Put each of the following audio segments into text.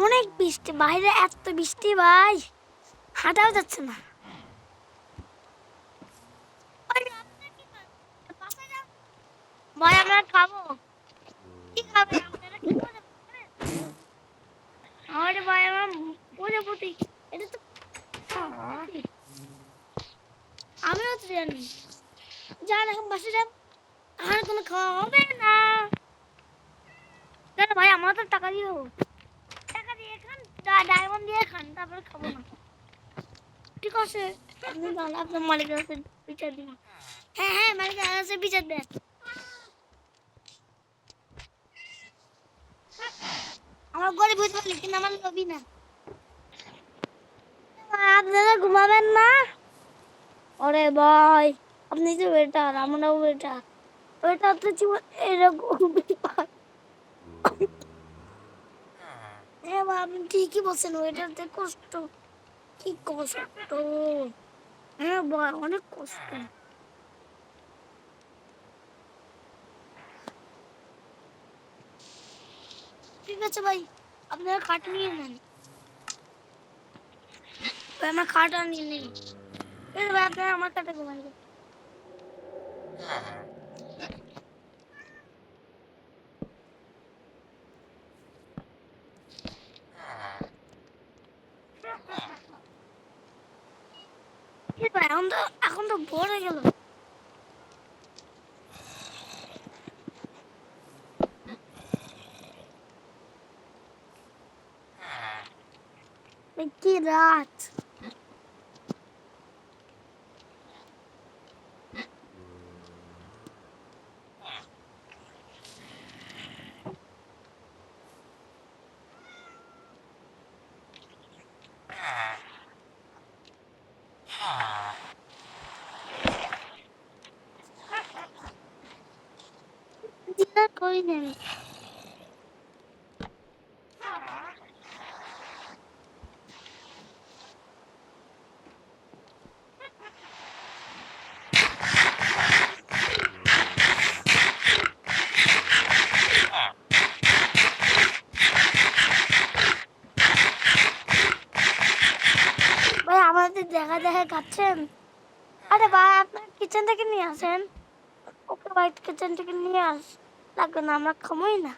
অনেক বৃষ্টি, বাইরে এত বৃষ্টি ভাই, হাঁটাও যাচ্ছে না। ভাই আমরা খাবো, কি খাবে আপনারা? কি করে আরে ভাই আমার পরে পড়ি, এটা তো আমিও তো জানি। যান এখন বাসে যান, আর কোনো খাওয়া হবে না। কেন ভাই, আমার তো টাকা দিও, টাকা দিয়ে খান, ডায়মন্ড দিয়ে খান, তারপরে খাবো না। ঠিক আছে, আপনি তাহলে আপনার মালিকের কাছে বিচার দিন। হ্যাঁ হ্যাঁ, মালিকের কাছে বিচার দেন। আমার গরিব হইতে পারলে, কিন্তু আমার লোভী না। আপনারা ঘুমাবেন না? আরে ভাই, আপনি তো বেটার, আমরাও বেটার। বেটার তো জীবন এরকম। হ্যাঁ ভাই, আপনি ঠিকই বলছেন, ওইটাতে কষ্ট, কি কষ্ট। হ্যাঁ ভাই, অনেক কষ্ট। ঠিক আছে ভাই, আপনারা খাট নিয়ে নেন। ভাই আমার খাট আর নিয়ে নেই। ভাই আপনারা আমার খাটে ঘুমাইবেন। ভাই এখন তো ভোর হয়ে গেল। কি রাত। ডিনার করি না আমি। ভাই আমাদের দেখা দেখা খাচ্ছেন। আরে ভাই আপনার কিচেন থেকে নিয়ে আসেন। ওকে ভাই, কিচেন থেকে নিয়ে আস, লাগবে না, আমরা খামোই না।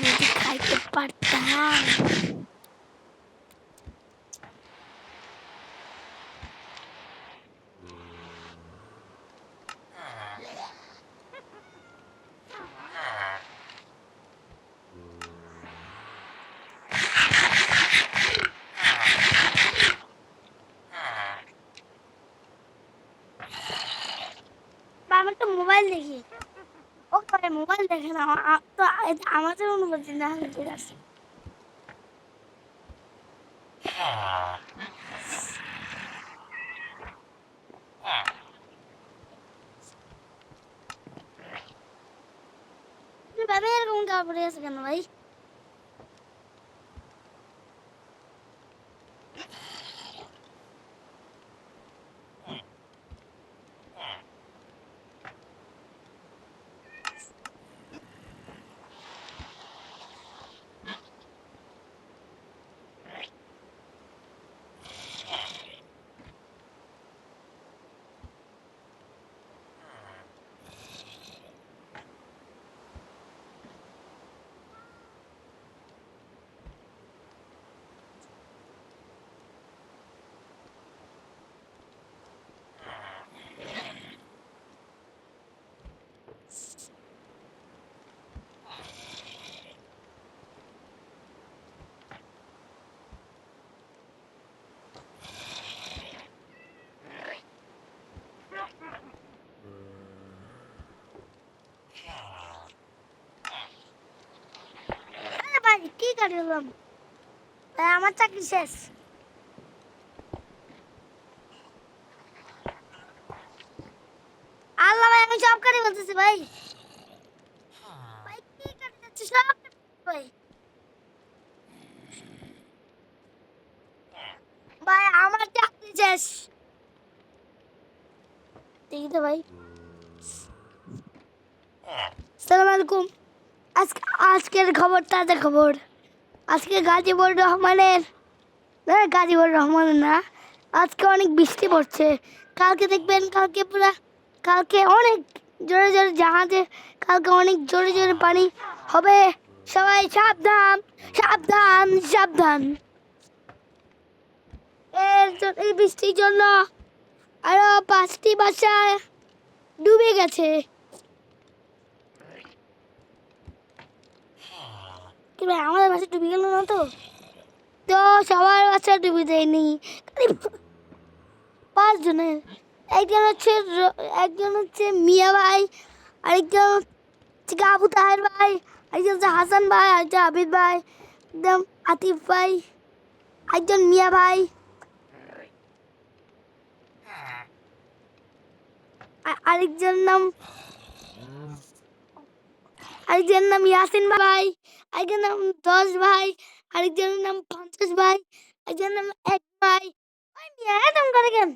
যদি খাইতে পারতাম। বা আমি একটা মোবাইল দেখি। ও ভাই মোবাইল দেখে না, তো আমাদের অনুমতি না হলে ঠিক আছে। ভাবে এরকম কাপড়ে আছে কেন ভাই? আরে ভাই কি করলাম, আমার চাকরি শেষ। আল্লাহ ভাই, আমি সব কারি বলতেছি ভাই। ভাই কি কাটি যাচ্ছে সব ভাই। ভাই আমার চাকরি শেষ। দেখি তো ভাই, আসসালামু আলাইকুম। আজকের খবর, তাজা খবর। আজকে গাজীপুর রহমানের না, আজকে অনেক বৃষ্টি পড়ছে। কালকে দেখবেন, কালকে অনেক জোরে জোরে জাহাজে, কালকে অনেক জোরে জোরে পানি হবে। সবাই সাবধান, সাবধান, সাবধান। এই বৃষ্টির জন্য আরো 5টি বাসা ডুবে গেছে। কি ভাই, আমাদের বাসা ডুবে গেল না তো? তো সবার বাসা ডুবে যায়নি, খালি 5 জনের। একজন হচ্ছে মিয়া ভাই, আরেকজন হচ্ছে আবু তাহের ভাই, আরেকজন হচ্ছে হাসান ভাই, আরেকজন আবিদ ভাই, একদম আতিফ ভাই, একজন মিয়া ভাই, আরেকজন নাম ইয়াসিন ভাই, আরেকজন নাম 10 ভাই, আরেকজনের নাম 50 ভাই, একজনের নাম 1 ভাই। ওই মিয়া এরকম করে কেন?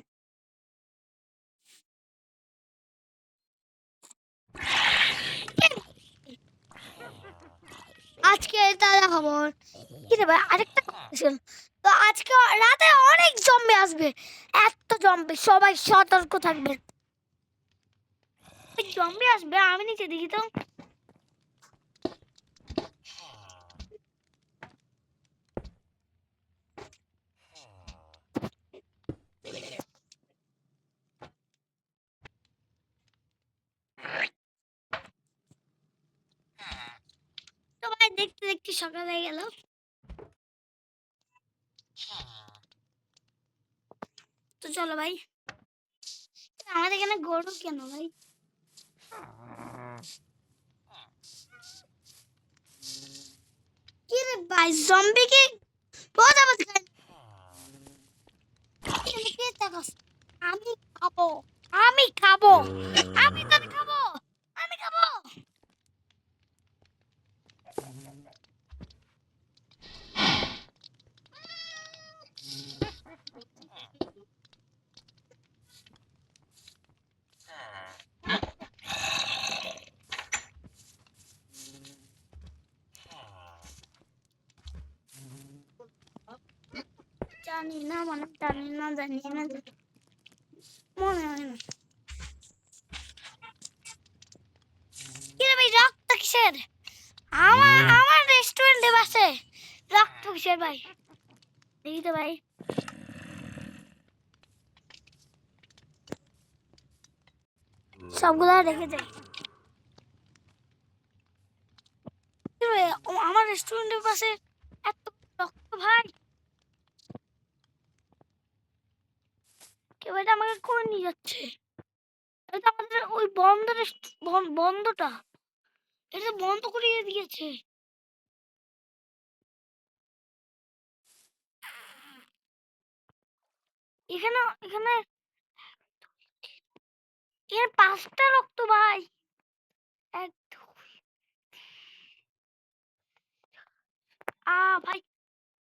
আজকে তাজা খবর। কি রে ভাই, আরেকটা কথা। তো আজকে রাতে অনেক জম্বি আসবে, এত জম্বি, সবাই সতর্ক থাকবে। জম্বি আসবে, আমি নিচে দেখি তো। তো ভাই দেখতে দেখতে সকাল হয়ে গেল। তো চলো ভাই, আমাদের এখানে গরু কেন ভাই? কি রে ভাই, জম্বি কি বোঝাবো? আমি খাবো, আমি খাবো, আমি তো খাবো, আমি খাবো। জানি না, মানে জানি না, মনে হয় না। কি রে ভাই, রক্ত কিসের? আমার রেস্টুরেন্টে বসে রক্ত কিসের ভাই? দেখি তো ভাই। সবগুলা রেখে যাই। কি রে, আমার রেস্টুরেন্টের পাশে এত রক্ত ভাই? কেউ এটা আমাকে করে নিয়ে যাচ্ছে। এটা আমাদের ওই বন্ধটা, এটা বন্ধ করিয়ে দিয়েছে। এখানে এখানে এর 5টা রক্ত ভাই। এক, ভাই,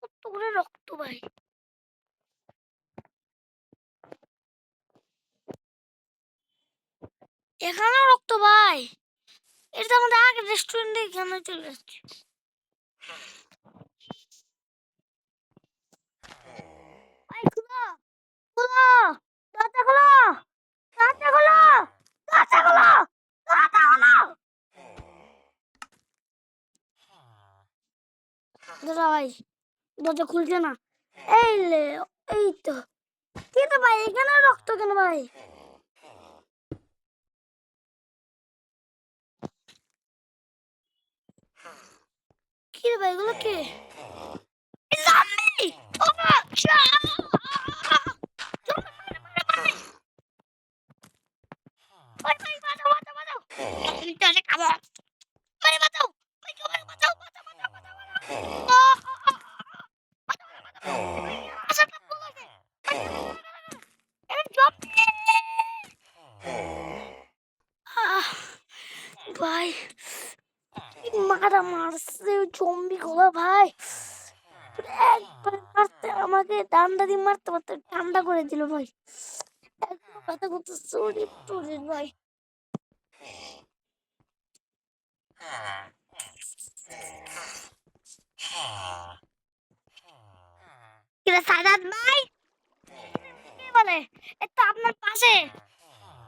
কত করে রক্ত ভাই? এখানেও রক্ত ভাই। এটা আমাদের আগে রেস্টুরেন্টে এখানে চলে আসছে। ভাই খুলো, খুলো, দরজা খুলো, দরজা খুলো, দরজা খুলো, দরজা খুলো। দাদা ভাই, দরজা খুলছে না। এই লে, এই তো। কি রে ভাই, এখানে রক্ত কেন ভাই? কি রে ভাই, এগুলো কে? জম্বি! ও বাচ্চা! ভাই ভাই, বাঁচাও, বাঁচাও, বাঁচাও! আমি তো অনেক খাবো। ভাই বাঁচাও! ভাই সবাই বাঁচাও, বাঁচাও, বাঁচাও, বাঁচাও, বাঁচাও! আসার পর বলেছে, এই জম্বি! ভাই, মারা মারছে জম্বি গুলো ভাই। একবার মারতে, আমাকে ডান্ডা দিয়ে মারতে মারতে ঠান্ডা করে দিল ভাই। একবার ব্যথা করতে শরীর টরীর ভাই। কিরে সাদাত ভাই কি বলে এ তো আপনার পাশে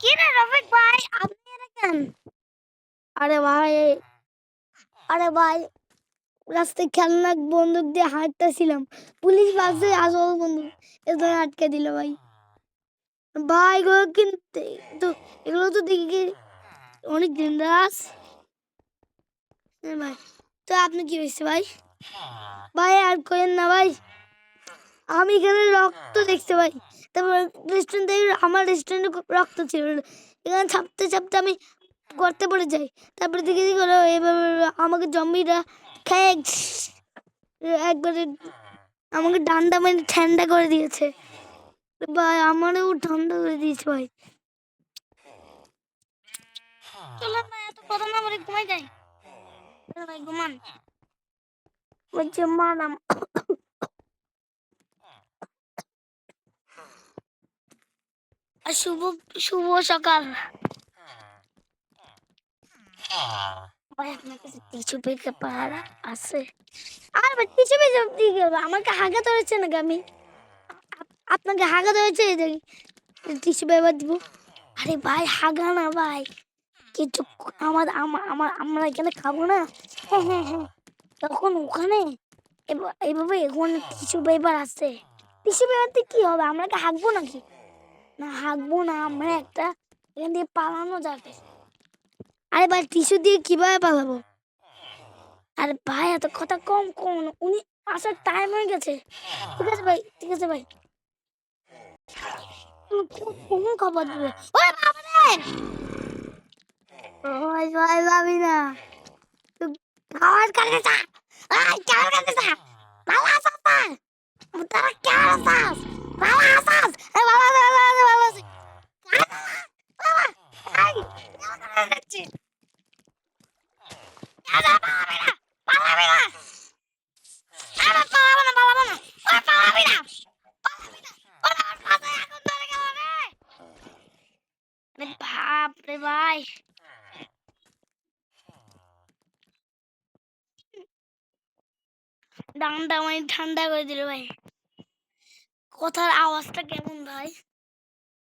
কি রে রফিক ভাই আপনি এরকম আরে ভাই আরে ভাই রাস্তায় খেলনা বন্দুক দিয়ে হাঁটতেছিলাম পুলিশ বাসে আসল বন্দুক এদের আটকে দিল ভাই ভাই এগুলো কিন্তু তো এগুলো তো দেখি অনেক ডেঞ্জারাস ভাই তো আপনি কি হয়েছে ভাই ভাই আর করেন না ভাই আমি এখানে রক্ত দেখতে ভাই তারপর রেস্টুরেন্ট থেকে আমার রেস্টুরেন্টে রক্ত ছিল এখানে ছাপতে ছাপতে আমি গর্তে পড়ে যাই তারপরে দেখি দেখি ওরা এভাবে আমাকে জম্বিরা খেয়ে একবারে আমাকে ডান্ডা মানে ঠান্ডা করে দিয়েছে ভাই আমারও ঠান্ডা করে দিয়েছে ভাই চলো ভাই এত কথা না বলে ঘুমাই যাই ভাই ঘুমান বলছে মারাম শুভ শুভ সকাল ভাই আপনার কাছে টিস্যু পেপার আছে আর ভাই টিস্যু পেপার দিয়ে গেল আমাকে হাগা ধরেছে নাকি আমি আপনাকে হাগা ধরেছে টিস্যু পেপার দিব আরে ভাই হাগা না ভাই কিছু আমার আমার আমার আমরা এখানে খাবো না হ্যাঁ হ্যাঁ হ্যাঁ তখন ওখানে এইভাবে ওখানে টিস্যু পেপার আছে টিস্যু পেপারতে কি হবে আমরা কি হাগবো নাকি না হাগবো না আমরা একটা এখান থেকে পালানো যাবে আরে ভাই টিস্যু দিয়ে কিভাবে পালাবো আরে ভাই এত কথা কম কম উনি আসার টাইম হয়ে গেছে ঠিক আছে ভাই ঠিক আছে ভাই কোন খবর দিবে ওরে বাবা রে ওই ভাই ভাবি না খাবার কাটে যা আই খাবার কাটে যা ভালো আছিস না তোরা কেমন আছিস ভালো আছিস এ ভালো আছি ভালো আছি ভালো আছি আই কেমন আছিস আরে পালাবি না পালাবি না আরে পালাবো না পালাবো না ওরে পালাবি না পালাবি না ওরে আমার মাথায় আগুন ধরে গেল রে আরে বাপ রে ভাই ডান্ডা মানে ঠান্ডা করে দিল ভাই কথার আওয়াজটা কেমন ভাই